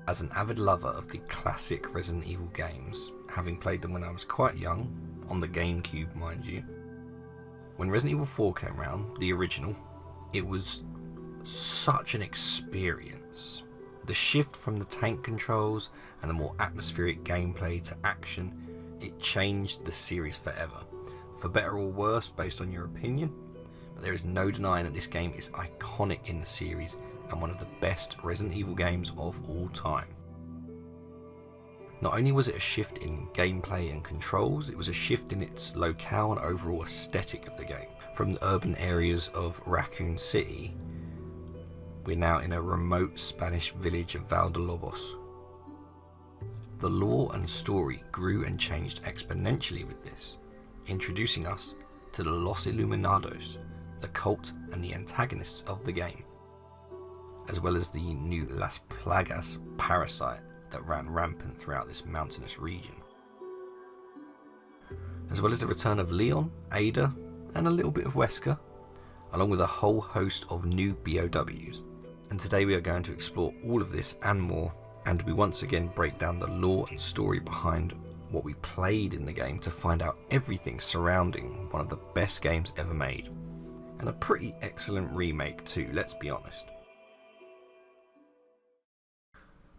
As an avid lover of the classic Resident Evil games, having played them when I was quite young, on the GameCube mind you, when Resident Evil 4 came around, the original, it was such an experience. The shift from the tank controls and the more atmospheric gameplay to action, it changed the series forever. For better or worse, based on your opinion, but there is no denying that this game is iconic in the series and one of the best Resident Evil games of all time. Not only was it a shift in gameplay and controls, it was a shift in its locale and overall aesthetic of the game. From the urban areas of Raccoon City, we're now in a remote Spanish village of Valdelobos. The lore and story grew and changed exponentially with this, introducing us to the Los Illuminados, the cult and the antagonists of the game, as well as the new Las Plagas Parasite that ran rampant throughout this mountainous region, as well as the return of Leon, Ada, and a little bit of Wesker, along with a whole host of new B.O.Ws. And today we are going to explore all of this and more, and we once again break down the lore and story behind what we played in the game to find out everything surrounding one of the best games ever made, and a pretty excellent remake too, let's be honest.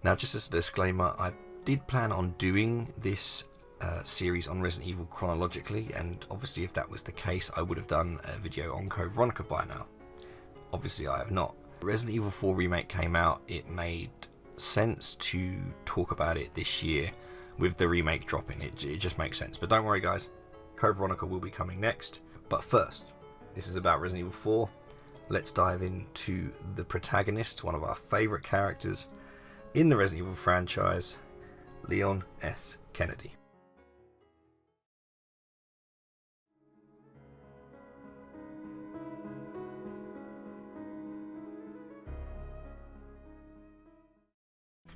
Now, just as a disclaimer, I did plan on doing this series on Resident Evil chronologically, and obviously if that was the case I would have done a video on Code Veronica by now. Obviously I have not. Resident Evil 4 Remake came out, it made sense to talk about it this year with the remake dropping. It just makes sense. But don't worry guys, Code Veronica will be coming next. But first, this is about Resident Evil 4. Let's dive into the protagonist, one of our favourite characters in the Resident Evil franchise, Leon S. Kennedy.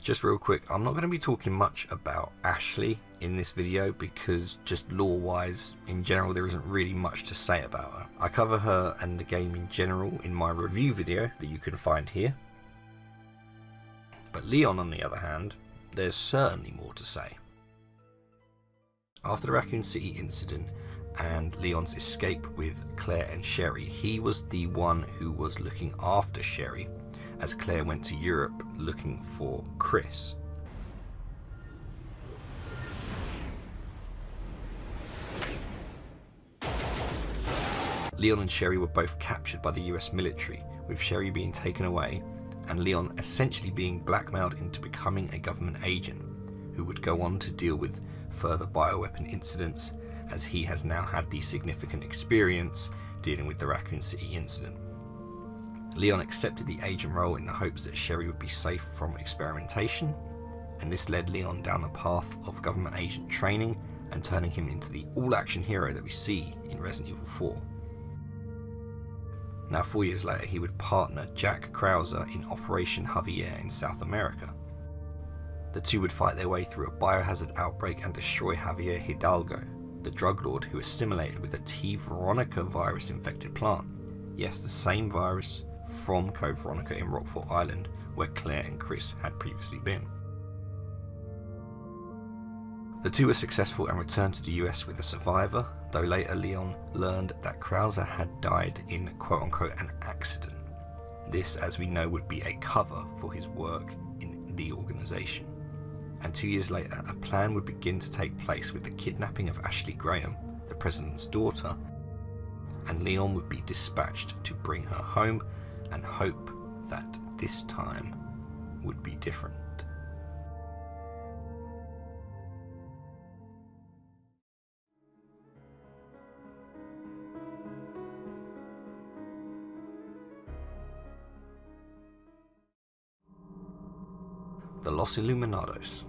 Just real quick, I'm not going to be talking much about Ashley in this video because just lore wise, in general, there isn't really much to say about her. I cover her and the game in general in my review video that you can find here. But Leon, on the other hand, there's certainly more to say. After the Raccoon City incident and Leon's escape with Claire and Sherry, he was the one who was looking after Sherry as Claire went to Europe looking for Chris. Leon and Sherry were both captured by the US military, with Sherry being taken away and Leon essentially being blackmailed into becoming a government agent who would go on to deal with further bioweapon incidents, as he has now had the significant experience dealing with the Raccoon City incident. Leon accepted the agent role in the hopes that Sherry would be safe from experimentation, and this led Leon down the path of government agent training and turning him into the all-action hero that we see in Resident Evil 4. Now 4 years later, he would partner Jack Krauser in Operation Javier in South America. The two would fight their way through a biohazard outbreak and destroy Javier Hidalgo, the drug lord who assimilated with a T. Veronica virus infected plant. Yes, the same virus from Code Veronica in Rockfort Island, where Claire and Chris had previously been. The two were successful and returned to the US with a survivor, though later Leon learned that Krauser had died in quote-unquote an accident. This, as we know, would be a cover for his work in the organisation. And 2 years later, a plan would begin to take place with the kidnapping of Ashley Graham, the president's daughter, and Leon would be dispatched to bring her home and hope that this time would be different. The Los Illuminados,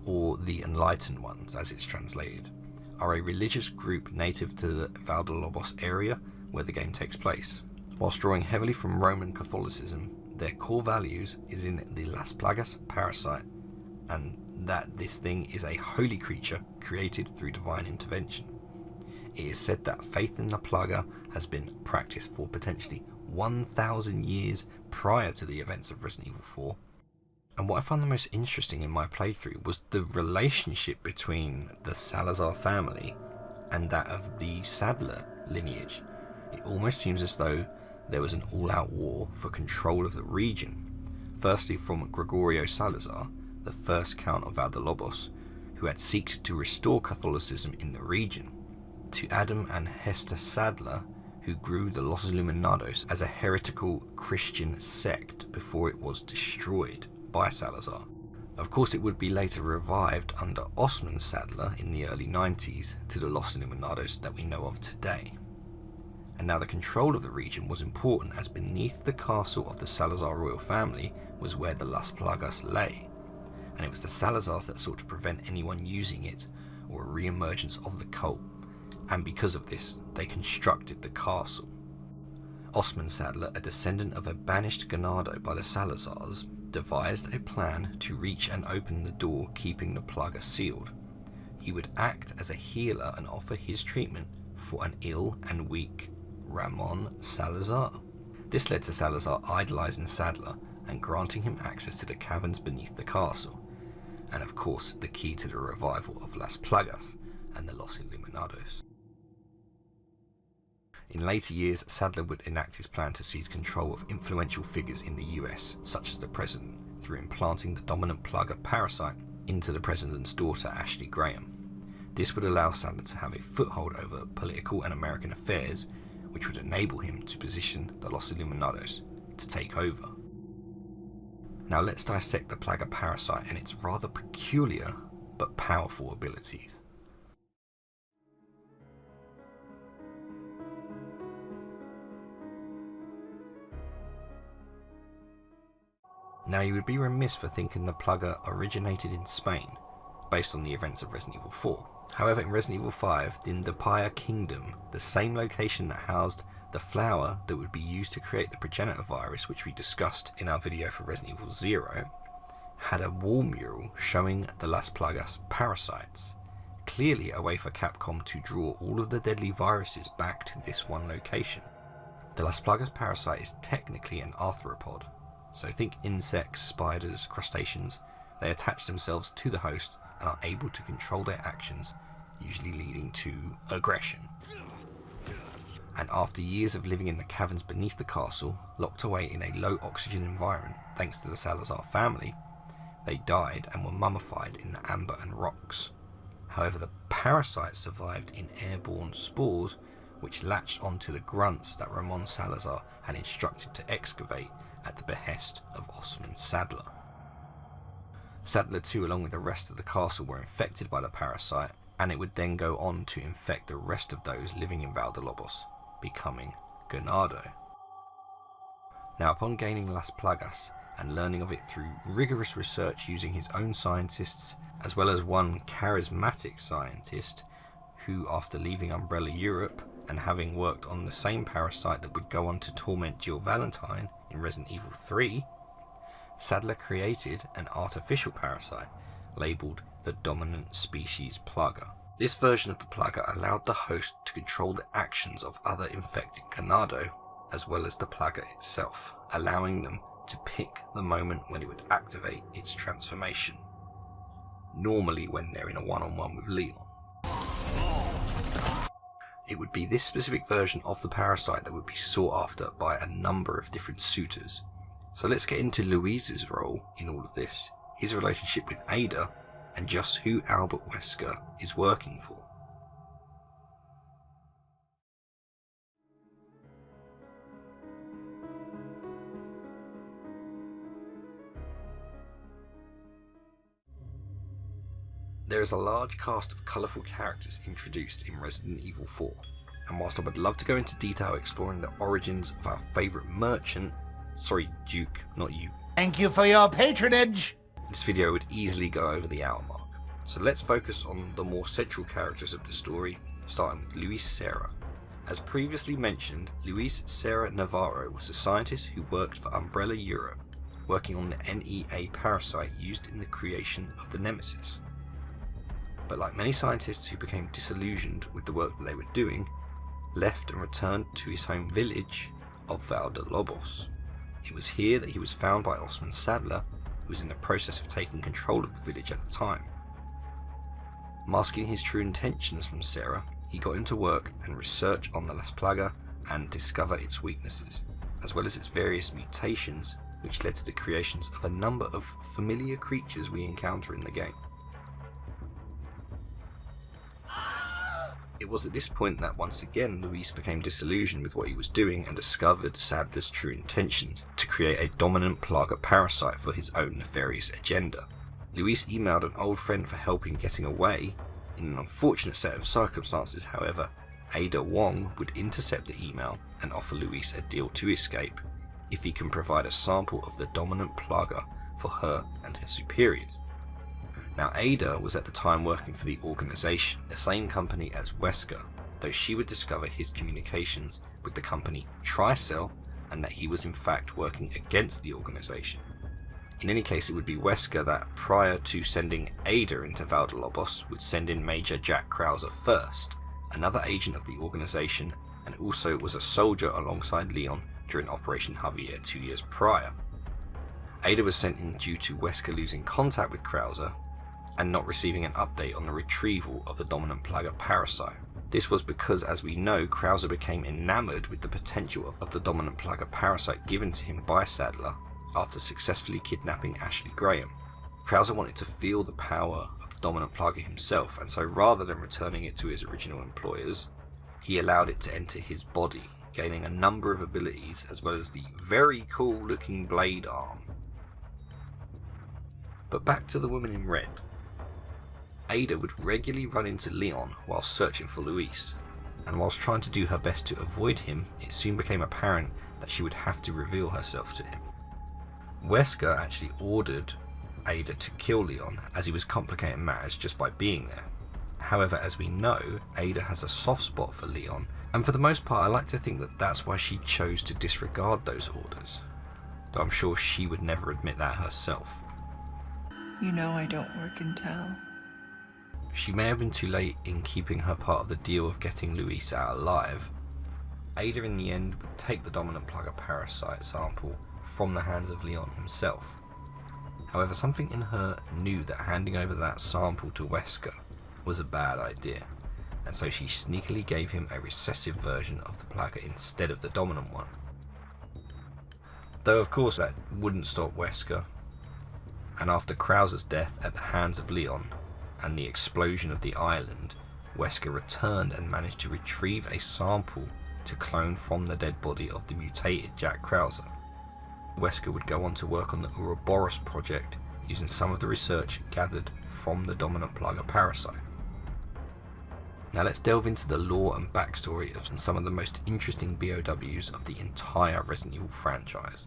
or the Enlightened Ones as it's translated, are a religious group native to the Valdelobos area where the game takes place. Whilst drawing heavily from Roman Catholicism, their core values is in the Las Plagas Parasite, and that this thing is a holy creature created through divine intervention. It is said that faith in the Plaga has been practiced for potentially 1,000 years prior to the events of Resident Evil 4, And what I found the most interesting in my playthrough was the relationship between the Salazar family and that of the Sadler lineage. It almost seems as though there was an all-out war for control of the region. Firstly from Gregorio Salazar, the first Count of Valdelobos, who had sought to restore Catholicism in the region, to Adam and Hester Sadler, who grew the Los Illuminados as a heretical Christian sect before it was destroyed by Salazar. Of course, it would be later revived under Osman Sadler in the early 90s to the Los Illuminados that we know of today. And now the control of the region was important, as beneath the castle of the Salazar royal family was where the Las Plagas lay, and it was the Salazars that sought to prevent anyone using it or a re-emergence of the cult, and because of this they constructed the castle. Osman Sadler, a descendant of a banished Ganado by the Salazars, devised a plan to reach and open the door keeping the Plaga sealed. He would act as a healer and offer his treatment for an ill and weak Ramon Salazar. This led to Salazar idolizing Sadler and granting him access to the caverns beneath the castle, and of course the key to the revival of Las Plagas and the Los Illuminados. In later years, Sadler would enact his plan to seize control of influential figures in the US, such as the President, through implanting the dominant Plaga Parasite into the President's daughter Ashley Graham. This would allow Sadler to have a foothold over political and American affairs, which would enable him to position the Los Illuminados to take over. Now let's dissect the Plaga Parasite and its rather peculiar but powerful abilities. Now you would be remiss for thinking the Plaga originated in Spain, based on the events of Resident Evil 4. However, in Resident Evil 5, the Indapaya Kingdom, the same location that housed the flower that would be used to create the progenitor virus, which we discussed in our video for Resident Evil 0, had a wall mural showing the Las Plagas Parasites, clearly a way for Capcom to draw all of the deadly viruses back to this one location. The Las Plagas Parasite is technically an arthropod, so think insects, spiders, crustaceans. They attach themselves to the host and are able to control their actions, usually leading to aggression. And after years of living in the caverns beneath the castle, locked away in a low oxygen environment thanks to the Salazar family, they died and were mummified in the amber and rocks. However, the parasite survived in airborne spores which latched onto the grunts that Ramon Salazar had instructed to excavate at the behest of Osman Sadler. Sadler too, along with the rest of the castle, were infected by the parasite, and it would then go on to infect the rest of those living in Valdelobos, becoming Ganado. Now, upon gaining Las Plagas and learning of it through rigorous research using his own scientists, as well as one charismatic scientist who, after leaving Umbrella Europe and having worked on the same parasite that would go on to torment Jill Valentine in Resident Evil 3, Sadler created an artificial parasite labelled the dominant species Plaga. This version of the Plaga allowed the host to control the actions of other infected Ganado, as well as the Plaga itself, allowing them to pick the moment when it would activate its transformation, normally when they're in a one-on-one with Leon. It would be this specific version of the parasite that would be sought after by a number of different suitors. So let's get into Luis's role in all of this, his relationship with Ada, and just who Albert Wesker is working for. There is a large cast of colourful characters introduced in Resident Evil 4, and whilst I would love to go into detail exploring the origins of our favourite merchant, sorry Duke, not you. Thank you for your patronage! This video would easily go over the hour mark, so let's focus on the more central characters of the story, starting with Luis Serra. As previously mentioned, Luis Serra Navarro was a scientist who worked for Umbrella Europe, working on the NEA parasite used in the creation of the Nemesis. But like many scientists who became disillusioned with the work that they were doing, left and returned to his home village of Valdelobos. It was here that he was found by Osman Sadler who was in the process of taking control of the village at the time. Masking his true intentions from Sarah, he got him to work and research on the Las Plagas and discover its weaknesses, as well as its various mutations, which led to the creations of a number of familiar creatures we encounter in the game. It was at this point that once again Luis became disillusioned with what he was doing and discovered Sadler's true intentions to create a dominant Plaga parasite for his own nefarious agenda. Luis emailed an old friend for help in getting away. In an unfortunate set of circumstances, however, Ada Wong would intercept the email and offer Luis a deal to escape if he can provide a sample of the dominant Plaga for her and her superiors. Now, Ada was at the time working for the organisation, the same company as Wesker, though she would discover his communications with the company Tricell and that he was in fact working against the organisation. In any case, it would be Wesker that, prior to sending Ada into Valdelobos, would send in Major Jack Krauser first, another agent of the organisation, and also was a soldier alongside Leon during Operation Javier 2 years prior. Ada was sent in due to Wesker losing contact with Krauser and not receiving an update on the retrieval of the dominant Plaga parasite. This was because, as we know, Krauser became enamoured with the potential of the dominant Plaga parasite given to him by Sadler after successfully kidnapping Ashley Graham. Krauser wanted to feel the power of the dominant Plaga himself, and so rather than returning it to his original employers, he allowed it to enter his body, gaining a number of abilities as well as the very cool looking blade arm. But back to the woman in red. Ada would regularly run into Leon while searching for Luis, and whilst trying to do her best to avoid him, it soon became apparent that she would have to reveal herself to him. Wesker actually ordered Ada to kill Leon, as he was complicating matters just by being there. However, as we know, Ada has a soft spot for Leon, and for the most part I like to think that that's why she chose to disregard those orders, though I'm sure she would never admit that herself. You know I don't work in town. She may have been too late in keeping her part of the deal of getting Luis out alive. Ada in the end would take the dominant Plaga parasite sample from the hands of Leon himself. However, something in her knew that handing over that sample to Wesker was a bad idea, and so she sneakily gave him a recessive version of the Plaga instead of the dominant one. Though of course that wouldn't stop Wesker, and after Krauser's death at the hands of Leon and the explosion of the island, Wesker returned and managed to retrieve a sample to clone from the dead body of the mutated Jack Krauser. Wesker would go on to work on the Ouroboros project using some of the research gathered from the dominant Plaga parasite. Now let's delve into the lore and backstory of some of the most interesting B.O.Ws of the entire Resident Evil franchise.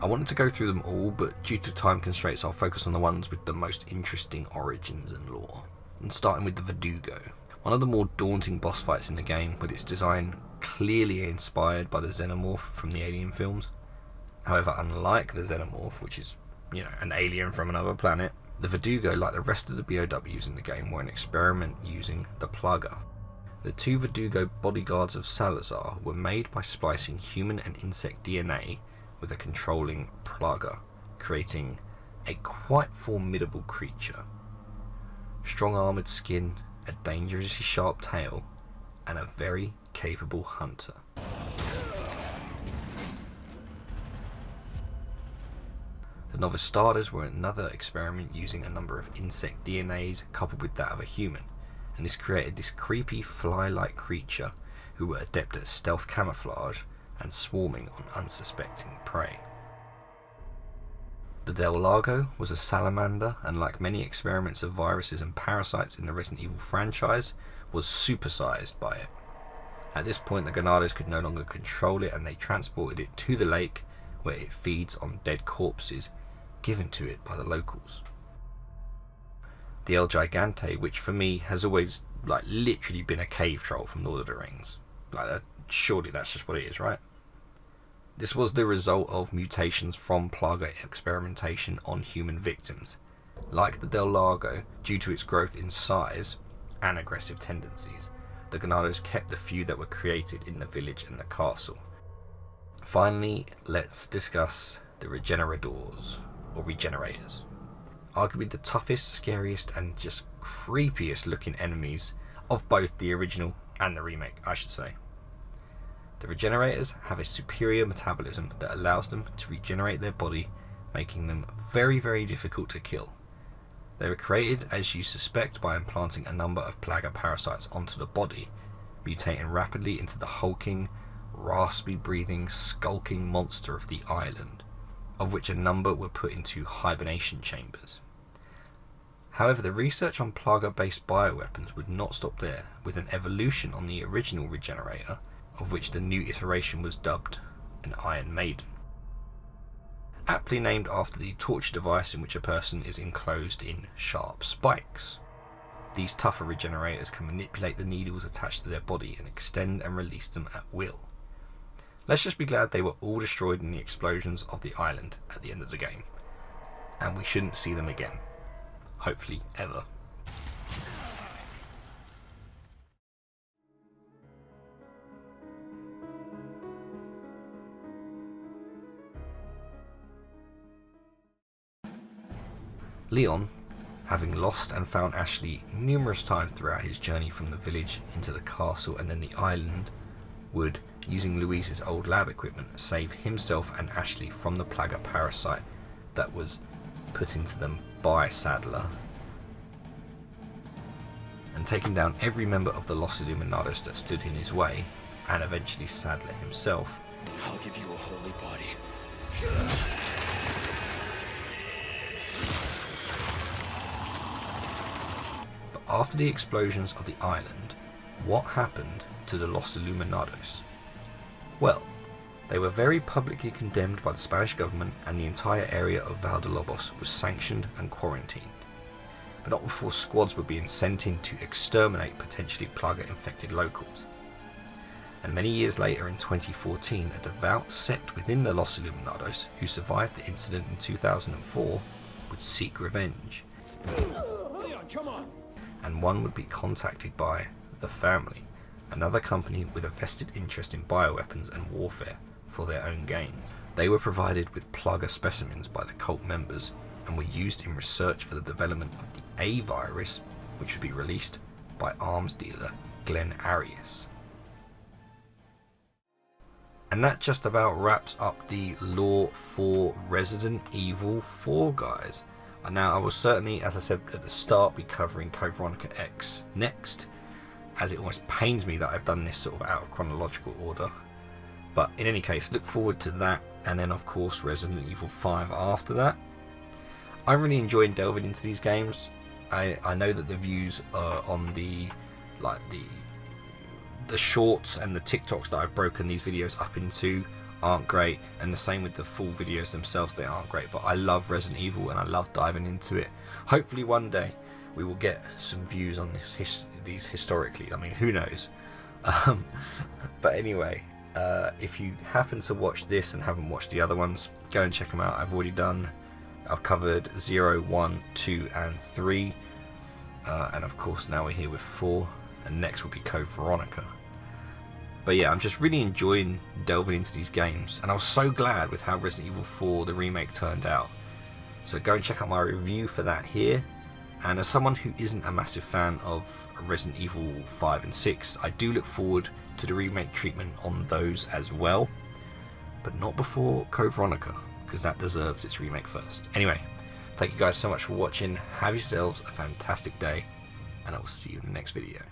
I wanted to go through them all, but due to time constraints I'll focus on the ones with the most interesting origins and lore. And starting with the Verdugo, one of the more daunting boss fights in the game, with its design clearly inspired by the Xenomorph from the Alien films. However, unlike the Xenomorph, which is, an alien from another planet, the Verdugo, like the rest of the B.O.Ws in the game, were an experiment using the Plaga. The two Verdugo bodyguards of Salazar were made by splicing human and insect DNA with a controlling Plaga, creating a quite formidable creature. Strong armoured skin, a dangerously sharp tail, and a very capable hunter. The novice starters were another experiment using a number of insect DNAs coupled with that of a human, and this created this creepy fly-like creature who were adept at stealth camouflage and swarming on unsuspecting prey. The Del Lago was a salamander, and like many experiments of viruses and parasites in the Resident Evil franchise, was supersized by it. At this point the Granados could no longer control it, and they transported it to the lake where it feeds on dead corpses given to it by the locals. The El Gigante, which for me has always literally been a cave troll from Lord of the Rings. Surely that's just what it is, right? This was the result of mutations from Plaga experimentation on human victims. Like the Del Lago, due to its growth in size, and aggressive tendencies, the Ganados kept the few that were created in the village and the castle. Finally, let's discuss the Regeneradors, or Regenerators. Arguably the toughest, scariest, and just creepiest looking enemies of both the original and the remake, I should say. The Regenerators have a superior metabolism that allows them to regenerate their body, making them very, very difficult to kill. They were created, as you suspect, by implanting a number of Plaga parasites onto the body, mutating rapidly into the hulking, raspy breathing, skulking monster of the island, of which a number were put into hibernation chambers. However, the research on Plaga-based bioweapons would not stop there, with an evolution on the original Regenerator, of which the new iteration was dubbed an Iron Maiden. Aptly named after the torture device in which a person is enclosed in sharp spikes. These tougher Regenerators can manipulate the needles attached to their body and extend and release them at will. Let's just be glad they were all destroyed in the explosions of the island at the end of the game, and we shouldn't see them again. Hopefully ever. Leon, having lost and found Ashley numerous times throughout his journey from the village into the castle and then the island, would, using Louise's old lab equipment, save himself and Ashley from the Plaga Parasite that was put into them by Sadler, and taking down every member of the Los Illuminados that stood in his way, and eventually Sadler himself. I'll give you a holy body. But after the explosions of the island, what happened to the Los Illuminados? Well, they were very publicly condemned by the Spanish government, and the entire area of Valdelobos was sanctioned and quarantined. But not before squads were being sent in to exterminate potentially Plaga-infected locals. And many years later, in 2014, a devout sect within the Los Illuminados, who survived the incident in 2004, would seek revenge. Leon, come on! And one would be contacted by the Family, another company with a vested interest in bioweapons and warfare for their own gains. They were provided with Plaga specimens by the cult members and were used in research for the development of the A virus, which would be released by arms dealer Glenn Arias. And that just about wraps up the lore for Resident Evil 4, guys. And now I will certainly, as I said at the start, be covering Code Veronica X next, as it almost pains me that I've done this sort of out of chronological order. But in any case, look forward to that, and then of course Resident Evil 5 after that. I'm really enjoying delving into these games. I know that the views on the shorts and the TikToks that I've broken these videos up into aren't great, and the same with the full videos themselves, they aren't great, but I love Resident Evil and I love diving into it. Hopefully one day we will get some views on these historically. I mean, who knows? But anyway, if you happen to watch this and haven't watched the other ones, go and check them out. I've covered 0, 1, 2 and 3, and of course now we're here with 4, and next will be Code Veronica. But yeah, I'm just really enjoying delving into these games, and I was so glad with how Resident Evil 4 the remake turned out. So go and check out my review for that here. And as someone who isn't a massive fan of Resident Evil 5 and 6, I do look forward to the remake treatment on those as well, but not before Code Veronica, because that deserves its remake first. Anyway, thank you guys so much for watching. Have yourselves a fantastic day, and I will see you in the next video.